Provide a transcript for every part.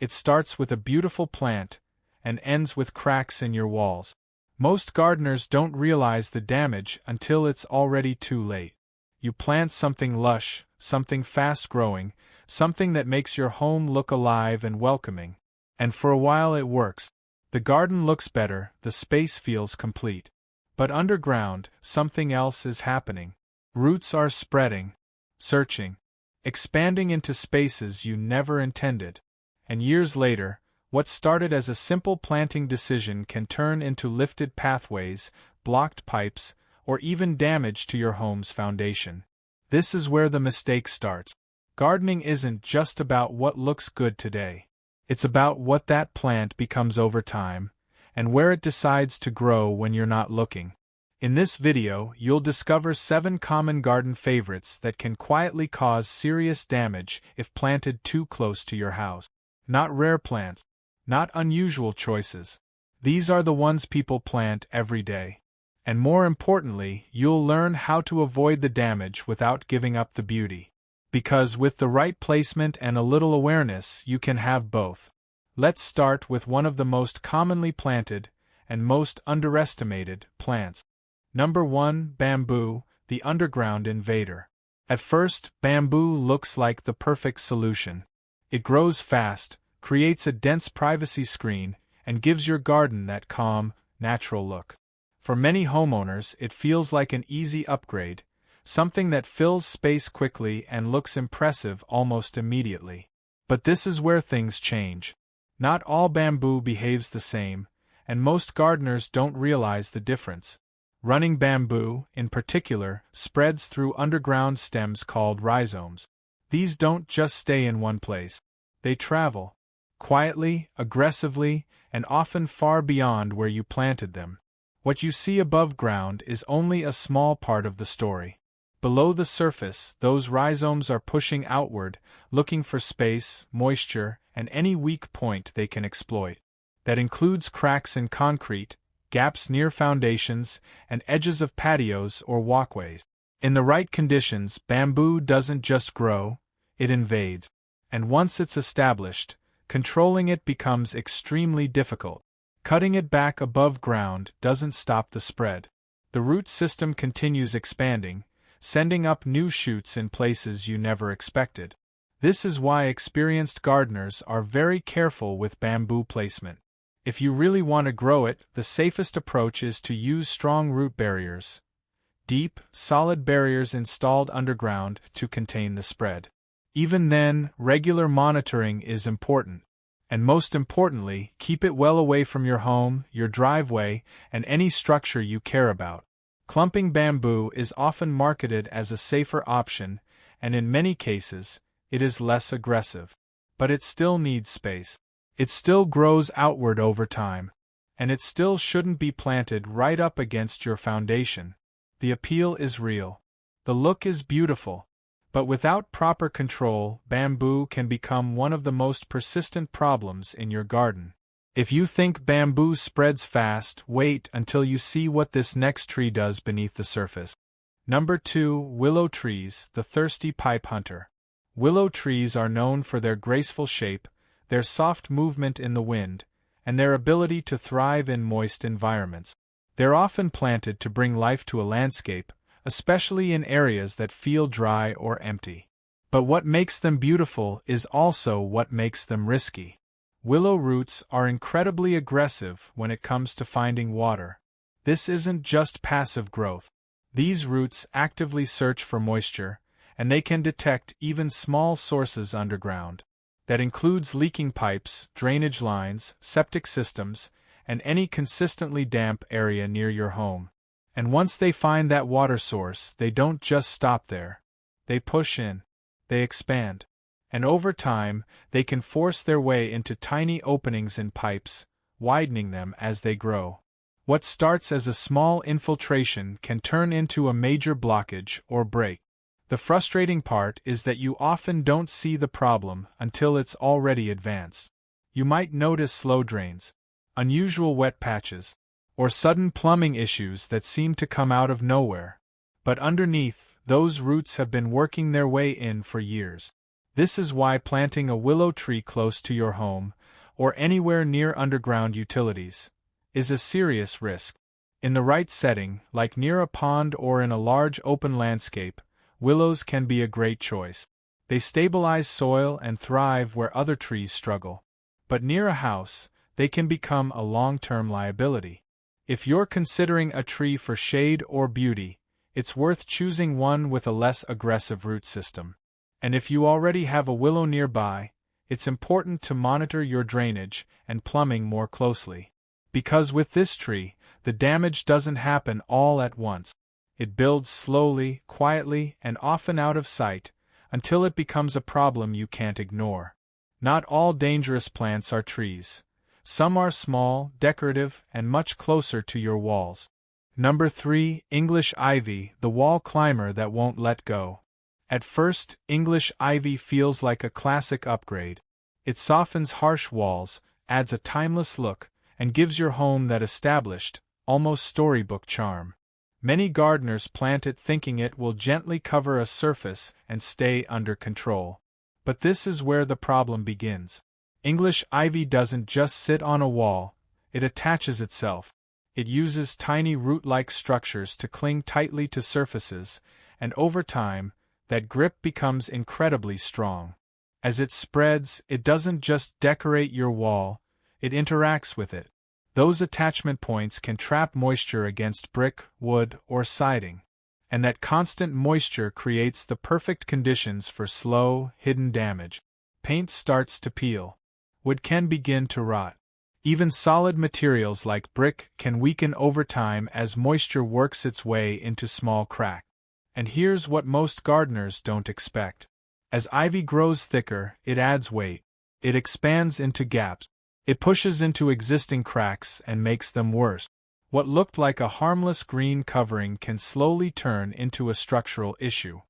It starts with a beautiful plant and ends with cracks in your walls. Most gardeners don't realize the damage until it's already too late. You plant something lush, something fast-growing, something that makes your home look alive and welcoming. And for a while it works. The garden looks better, the space feels complete. But underground, something else is happening. Roots are spreading, searching, expanding into spaces you never intended. And years later, what started as a simple planting decision can turn into lifted pathways, blocked pipes, or even damage to your home's foundation. This is where the mistake starts. Gardening isn't just about what looks good today. It's about what that plant becomes over time, and where it decides to grow when you're not looking. In this video, you'll discover 7 common garden favorites that can quietly cause serious damage if planted too close to your house. Not rare plants, not unusual choices. These are the ones people plant every day. And more importantly, you'll learn how to avoid the damage without giving up the beauty. Because with the right placement and a little awareness, you can have both. Let's start with one of the most commonly planted and most underestimated plants. Number 1, bamboo, the underground invader. At first, bamboo looks like the perfect solution. It grows fast, creates a dense privacy screen, and gives your garden that calm, natural look. For many homeowners, it feels like an easy upgrade, something that fills space quickly and looks impressive almost immediately. But this is where things change. Not all bamboo behaves the same, and most gardeners don't realize the difference. Running bamboo, in particular, spreads through underground stems called rhizomes. These don't just stay in one place. They travel, quietly, aggressively, and often far beyond where you planted them. What you see above ground is only a small part of the story. Below the surface, those rhizomes are pushing outward, looking for space, moisture, and any weak point they can exploit. That includes cracks in concrete, gaps near foundations, and edges of patios or walkways. In the right conditions, bamboo doesn't just grow, it invades. And once it's established, controlling it becomes extremely difficult. Cutting it back above ground doesn't stop the spread. The root system continues expanding, sending up new shoots in places you never expected. This is why experienced gardeners are very careful with bamboo placement. If you really want to grow it, the safest approach is to use strong root barriers. Deep, solid barriers installed underground to contain the spread. Even then, regular monitoring is important. And most importantly, keep it well away from your home, your driveway, and any structure you care about. Clumping bamboo is often marketed as a safer option, and in many cases, it is less aggressive. But it still needs space. It still grows outward over time. And it still shouldn't be planted right up against your foundation. The appeal is real. The look is beautiful. But without proper control, bamboo can become one of the most persistent problems in your garden. If you think bamboo spreads fast, wait until you see what this next tree does beneath the surface. Number 2, willow trees, the thirsty pipe hunter. Willow trees are known for their graceful shape, their soft movement in the wind, and their ability to thrive in moist environments. They're often planted to bring life to a landscape, especially in areas that feel dry or empty. But what makes them beautiful is also what makes them risky. Willow roots are incredibly aggressive when it comes to finding water. This isn't just passive growth. These roots actively search for moisture, and they can detect even small sources underground. That includes leaking pipes, drainage lines, septic systems, and any consistently damp area near your home. And once they find that water source, they don't just stop there. They push in. They expand. And over time, they can force their way into tiny openings in pipes, widening them as they grow. What starts as a small infiltration can turn into a major blockage or break. The frustrating part is that you often don't see the problem until it's already advanced. You might notice slow drains, unusual wet patches, or sudden plumbing issues that seem to come out of nowhere. But underneath, those roots have been working their way in for years. This is why planting a willow tree close to your home, or anywhere near underground utilities, is a serious risk. In the right setting, like near a pond or in a large open landscape, willows can be a great choice. They stabilize soil and thrive where other trees struggle. But near a house, they can become a long-term liability. If you're considering a tree for shade or beauty, it's worth choosing one with a less aggressive root system. And if you already have a willow nearby, it's important to monitor your drainage and plumbing more closely. Because with this tree, the damage doesn't happen all at once. It builds slowly, quietly, and often out of sight, until it becomes a problem you can't ignore. Not all dangerous plants are trees. Some are small, decorative, and much closer to your walls. Number 3. English ivy, the wall climber that won't let go. At first, English ivy feels like a classic upgrade. It softens harsh walls, adds a timeless look, and gives your home that established, almost storybook charm. Many gardeners plant it thinking it will gently cover a surface and stay under control. But this is where the problem begins. English ivy doesn't just sit on a wall, it attaches itself. It uses tiny root-like structures to cling tightly to surfaces, and over time, that grip becomes incredibly strong. As it spreads, it doesn't just decorate your wall, it interacts with it. Those attachment points can trap moisture against brick, wood, or siding. And that constant moisture creates the perfect conditions for slow, hidden damage. Paint starts to peel. Wood can begin to rot. Even solid materials like brick can weaken over time as moisture works its way into small cracks. And here's what most gardeners don't expect. As ivy grows thicker, it adds weight. It expands into gaps. It pushes into existing cracks and makes them worse. What looked like a harmless green covering can slowly turn into a structural issue.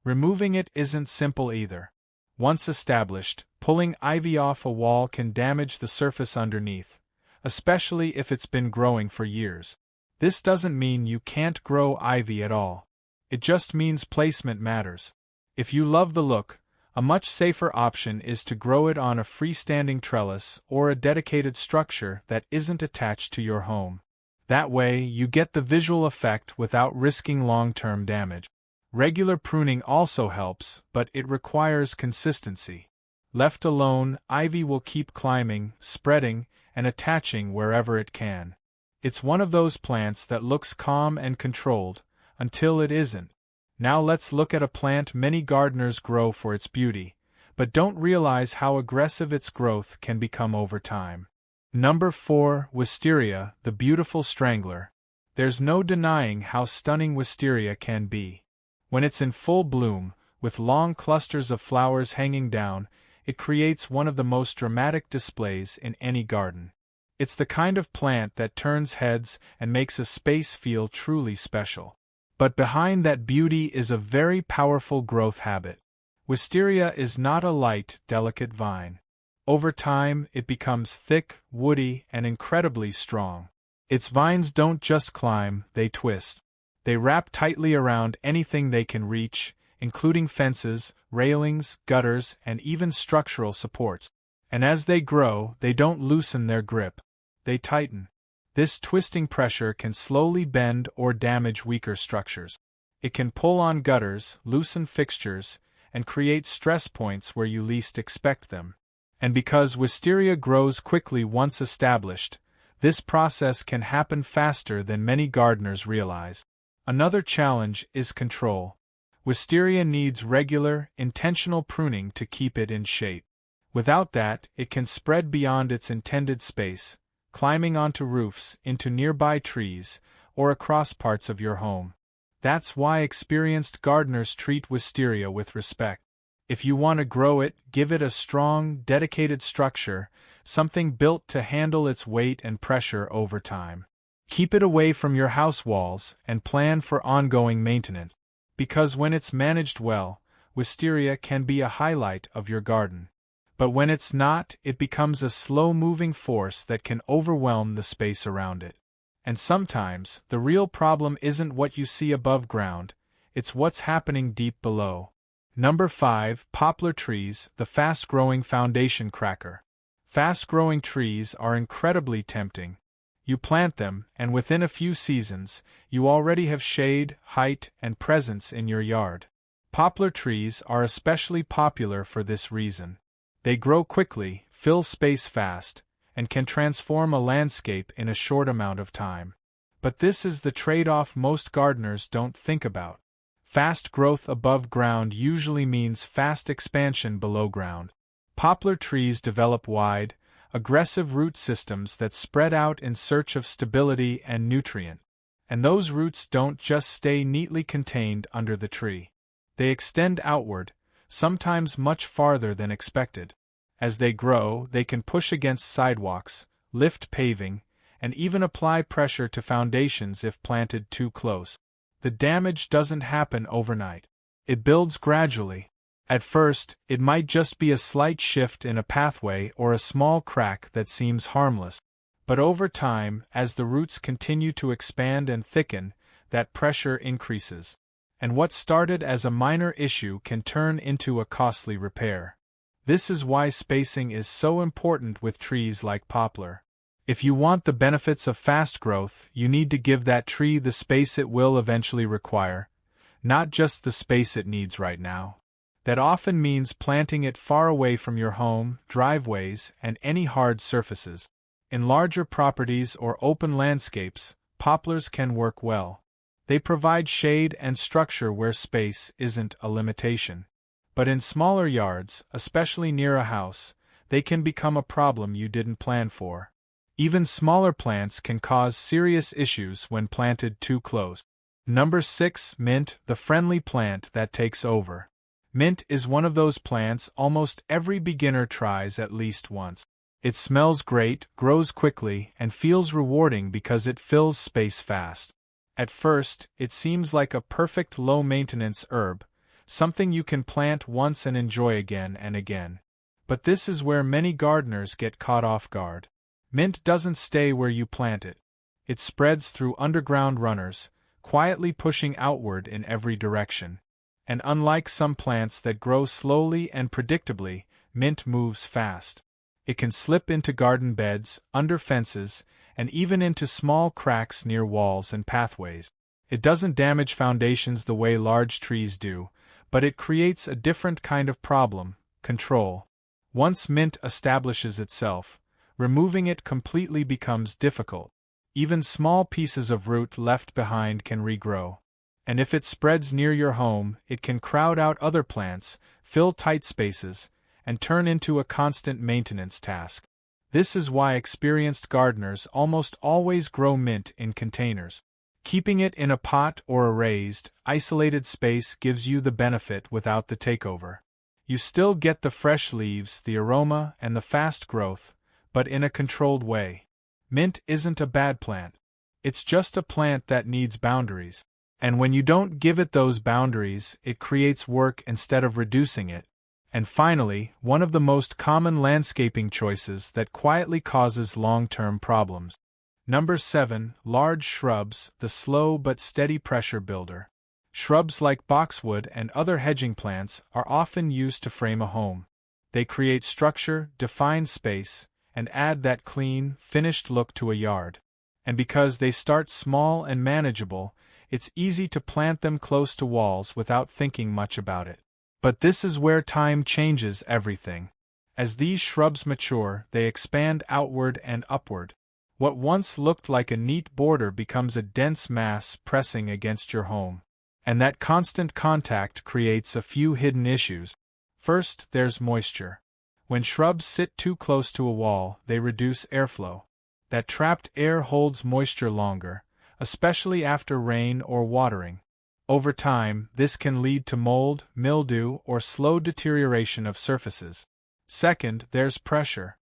Removing it isn't simple either. Once established, pulling ivy off a wall can damage the surface underneath, especially if it's been growing for years. This doesn't mean you can't grow ivy at all. It just means placement matters. If you love the look, a much safer option is to grow it on a freestanding trellis or a dedicated structure that isn't attached to your home. That way, you get the visual effect without risking long-term damage. Regular pruning also helps, but it requires consistency. Left alone, ivy will keep climbing, spreading, and attaching wherever it can. It's one of those plants that looks calm and controlled, until it isn't. Now let's look at a plant many gardeners grow for its beauty, but don't realize how aggressive its growth can become over time. Number 4. Wisteria, the beautiful strangler. There's no denying how stunning wisteria can be. When it's in full bloom, with long clusters of flowers hanging down, it creates one of the most dramatic displays in any garden. It's the kind of plant that turns heads and makes a space feel truly special. But behind that beauty is a very powerful growth habit. Wisteria is not a light, delicate vine. Over time, it becomes thick, woody, and incredibly strong. Its vines don't just climb, they twist. They wrap tightly around anything they can reach, including fences, railings, gutters, and even structural supports. And as they grow, they don't loosen their grip. They tighten. This twisting pressure can slowly bend or damage weaker structures. It can pull on gutters, loosen fixtures, and create stress points where you least expect them. And because wisteria grows quickly once established, this process can happen faster than many gardeners realize. Another challenge is control. Wisteria needs regular, intentional pruning to keep it in shape. Without that, it can spread beyond its intended space, climbing onto roofs, into nearby trees, or across parts of your home. That's why experienced gardeners treat wisteria with respect. If you want to grow it, give it a strong, dedicated structure, something built to handle its weight and pressure over time. Keep it away from your house walls and plan for ongoing maintenance. Because when it's managed well, wisteria can be a highlight of your garden. But when it's not, it becomes a slow-moving force that can overwhelm the space around it. And sometimes, the real problem isn't what you see above ground, it's what's happening deep below. Number 5. Poplar trees, the fast-growing foundation cracker. Fast-growing trees are incredibly tempting. You plant them, and within a few seasons, you already have shade, height, and presence in your yard. Poplar trees are especially popular for this reason. They grow quickly, fill space fast, and can transform a landscape in a short amount of time. But this is the trade-off most gardeners don't think about. Fast growth above ground usually means fast expansion below ground. Poplar trees develop wide, aggressive root systems that spread out in search of stability and nutrient. And those roots don't just stay neatly contained under the tree. They extend outward, sometimes much farther than expected. As they grow, they can push against sidewalks, lift paving, and even apply pressure to foundations if planted too close. The damage doesn't happen overnight. It builds gradually. At first, it might just be a slight shift in a pathway or a small crack that seems harmless. But over time, as the roots continue to expand and thicken, that pressure increases. And what started as a minor issue can turn into a costly repair. This is why spacing is so important with trees like poplar. If you want the benefits of fast growth, you need to give that tree the space it will eventually require, not just the space it needs right now. That often means planting it far away from your home, driveways, and any hard surfaces. In larger properties or open landscapes, poplars can work well. They provide shade and structure where space isn't a limitation. But in smaller yards, especially near a house, they can become a problem you didn't plan for. Even smaller plants can cause serious issues when planted too close. Number 6. Mint, the friendly plant that takes over. Mint is one of those plants almost every beginner tries at least once. It smells great, grows quickly, and feels rewarding because it fills space fast. At first, it seems like a perfect low-maintenance herb, something you can plant once and enjoy again and again. But this is where many gardeners get caught off guard. Mint doesn't stay where you plant it. It spreads through underground runners, quietly pushing outward in every direction. And unlike some plants that grow slowly and predictably, mint moves fast. It can slip into garden beds, under fences, and even into small cracks near walls and pathways. It doesn't damage foundations the way large trees do, but it creates a different kind of problem: control. Once mint establishes itself, removing it completely becomes difficult. Even small pieces of root left behind can regrow. And if it spreads near your home, it can crowd out other plants, fill tight spaces, and turn into a constant maintenance task. This is why experienced gardeners almost always grow mint in containers. Keeping it in a pot or a raised, isolated space gives you the benefit without the takeover. You still get the fresh leaves, the aroma, and the fast growth, but in a controlled way. Mint isn't a bad plant. It's just a plant that needs boundaries. And when you don't give it those boundaries, it creates work instead of reducing it. And finally, one of the most common landscaping choices that quietly causes long-term problems. Number 7. Large shrubs, the slow but steady pressure builder. Shrubs like boxwood and other hedging plants are often used to frame a home. They create structure, define space, and add that clean, finished look to a yard. And because they start small and manageable, it's easy to plant them close to walls without thinking much about it. But this is where time changes everything. As these shrubs mature, they expand outward and upward. What once looked like a neat border becomes a dense mass pressing against your home. And that constant contact creates a few hidden issues. First, there's moisture. When shrubs sit too close to a wall, they reduce airflow. That trapped air holds moisture longer, especially after rain or watering. Over time, this can lead to mold, mildew, or slow deterioration of surfaces. Second, there's pressure.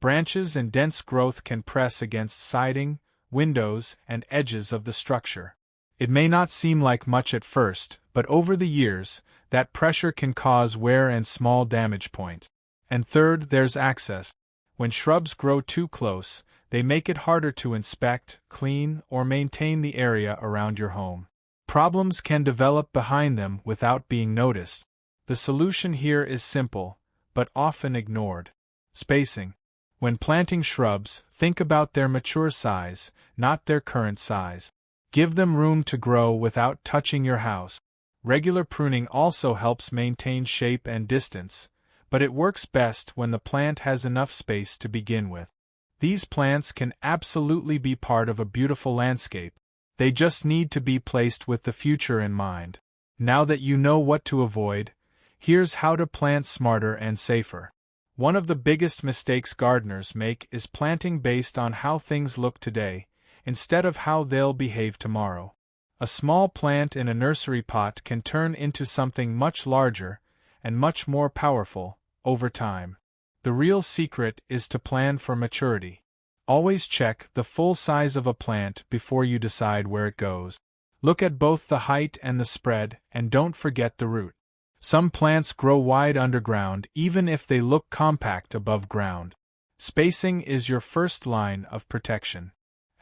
Branches and dense growth can press against siding, windows, and edges of the structure. It may not seem like much at first, but over the years, that pressure can cause wear and small damage points. And third, there's access. When shrubs grow too close, they make it harder to inspect, clean, or maintain the area around your home. Problems can develop behind them without being noticed. The solution here is simple, but often ignored. Spacing. When planting shrubs, think about their mature size, not their current size. Give them room to grow without touching your house. Regular pruning also helps maintain shape and distance, but it works best when the plant has enough space to begin with. These plants can absolutely be part of a beautiful landscape. They just need to be placed with the future in mind. Now that you know what to avoid, here's how to plant smarter and safer. One of the biggest mistakes gardeners make is planting based on how things look today, instead of how they'll behave tomorrow. A small plant in a nursery pot can turn into something much larger and much more powerful over time. The real secret is to plan for maturity. Always check the full size of a plant before you decide where it goes. Look at both the height and the spread, and don't forget the root. Some plants grow wide underground even if they look compact above ground. Spacing is your first line of protection.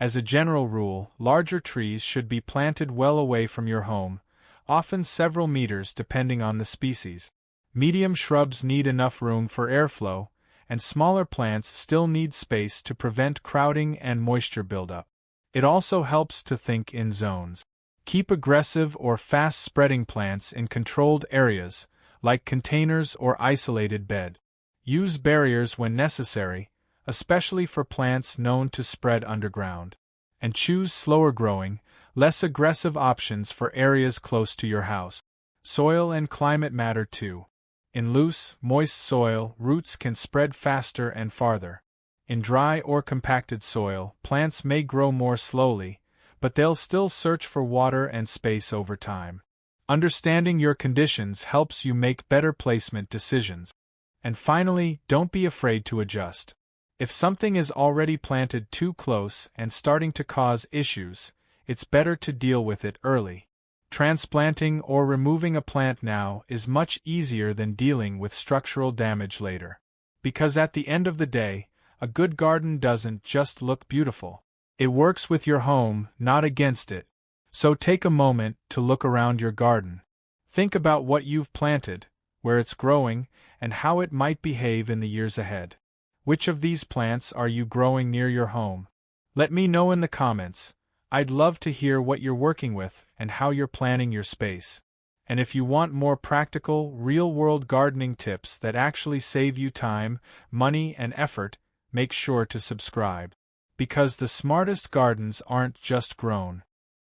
As a general rule, larger trees should be planted well away from your home, often several meters depending on the species. Medium shrubs need enough room for airflow, and smaller plants still need space to prevent crowding and moisture buildup. It also helps to think in zones. Keep aggressive or fast-spreading plants in controlled areas, like containers or isolated bed. Use barriers when necessary, especially for plants known to spread underground. And choose slower-growing, less aggressive options for areas close to your house. Soil and climate matter too. In loose, moist soil, roots can spread faster and farther. In dry or compacted soil, plants may grow more slowly, but they'll still search for water and space over time. Understanding your conditions helps you make better placement decisions. And finally, don't be afraid to adjust. If something is already planted too close and starting to cause issues, it's better to deal with it early. Transplanting or removing a plant now is much easier than dealing with structural damage later. Because at the end of the day, a good garden doesn't just look beautiful. It works with your home, not against it. So take a moment to look around your garden. Think about what you've planted, where it's growing, and how it might behave in the years ahead. Which of these plants are you growing near your home? Let me know in the comments. I'd love to hear what you're working with and how you're planning your space. And if you want more practical, real-world gardening tips that actually save you time, money, and effort, make sure to subscribe. Because the smartest gardens aren't just grown,